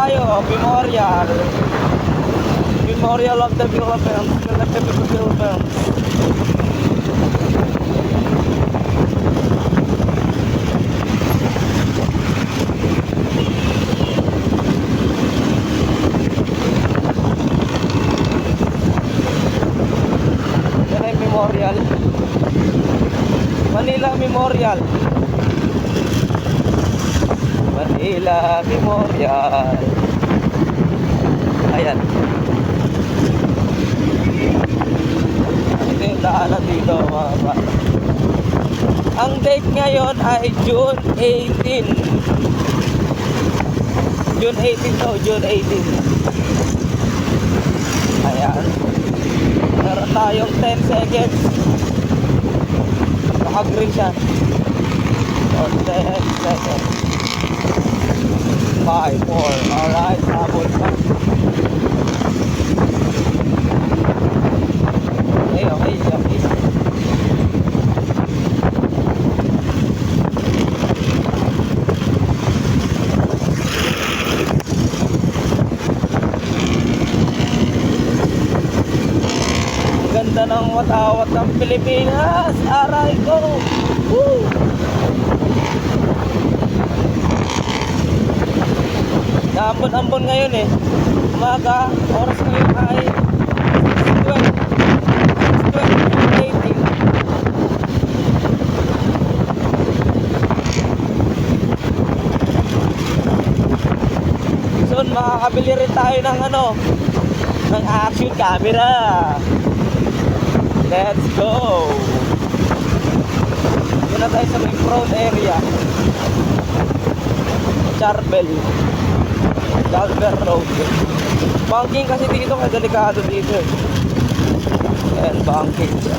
tayo. Memorial. Memorial of the Philippines. Philippines. Yan ay memorial. Manila Memorial. Manila Memorial. Ayan. Ito yung daanan dito mga kapatid. Ang date ngayon ay June 18. June 18 to, June 18. Ayan. Meron tayong 10 seconds. Naka-green siya. So, 10 seconds. 5, 4. Alright, sabon pa. Okay. Ganda ng watawat ng Pilipinas. Aray ko. Woo! Ambon-ambon ngayon eh. Umaga, oras ngayon ay 6:20, 6:18. Soon makakabili rin tayo ng ng action camera. Let's go. Doon na tayo sa may front area. Charbel Calver Road. Banking kasi dito, kaya delikado dito eh. Ayan, banking siya.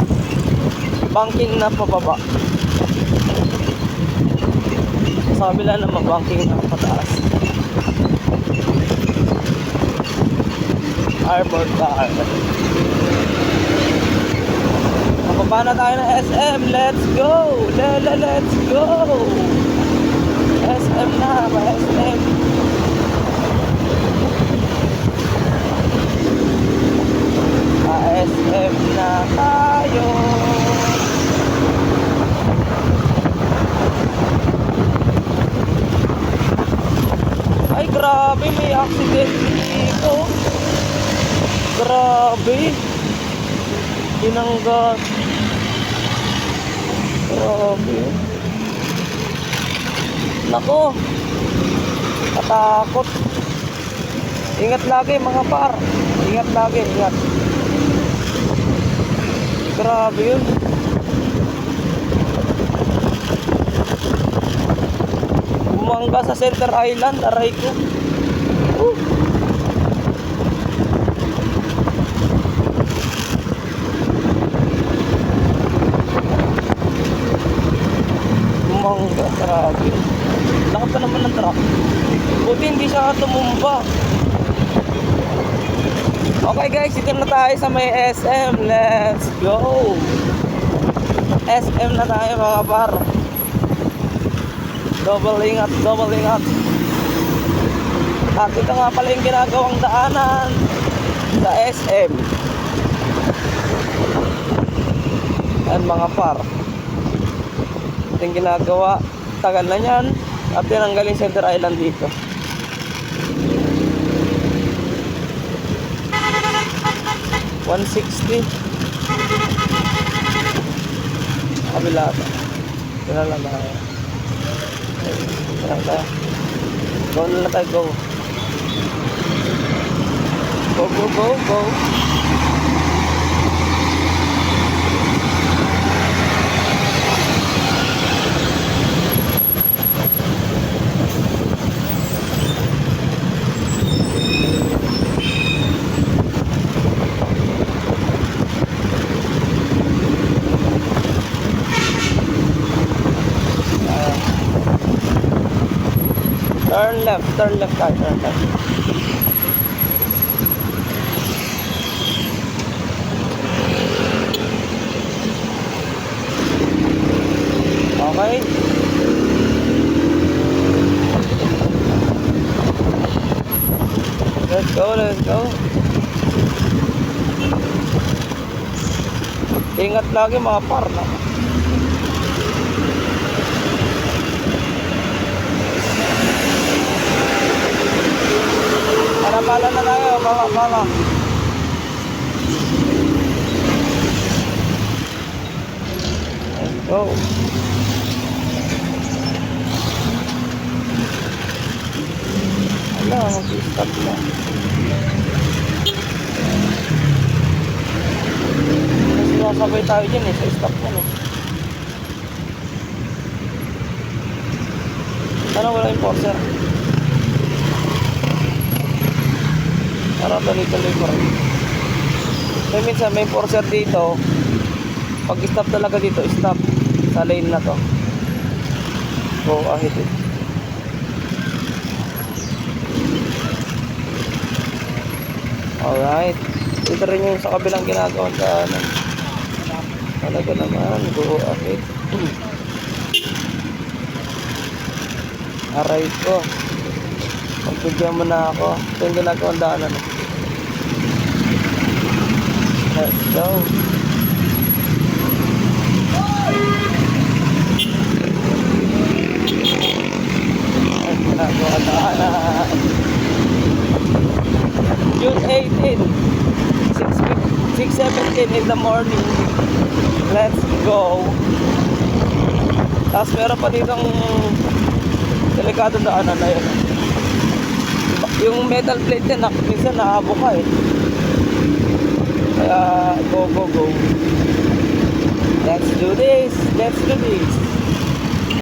Banking na pababa. Sa kabila naman, banking na pataas. Arbor car. Mababa na tayo ng SM. Let's go. Let's go. SM na, SM. SM na tayo. Ay grabe, may accident dito. Grabe. Tinanggat. Grabe. Nako. Katakot. Ingat lagi mga par. Ingat lagi, ingat. Grabe yun. Bumangga sa Center Island. Aray ko. Bumangga. Grabe. Laki pa naman ng truck. Buti hindi siya tumumba. Okay guys, dito na tayo sa may SM. Let's go. SM na tayo mga par. Double ingat, double ingat. At ito nga pala yung ginagawang daanan sa SM. Ayan mga par. Ito yung ginagawa. Tagal na yan. At tinanggalin Center Island dito. $160. Kabila ito. Ito na lang tayo. Ito na tayo. Go na tayo, go. Go, go, go, go. Turn left tayo, turn left. Okay. Go, let's go. Ingat lagi mga par na. Pala na tayo, pala. Let's go. Wala, mag-stop na. Sinasabay tayo dyan sa stop na Sana wala enforcer. Para tuloy-tuloy ko rin. So minsan may enforcer dito. Pag stop talaga dito, stop sa lane na to. Go ahead. Alright. Ito rin yung sa kabilang ginagawa sa ano. Talaga naman, go ahead. Aray ko. Pagpigyan mo na ako. Ito yung ginagawang daanan. Let's go. Ang ginagawang daanan. June 18, 6:17 in the morning. Let's go. Tapos meron pa ditong delikado daanan na yun. Yung metal plate yan, minsan naabo ka eh. Kaya go. Let's do this.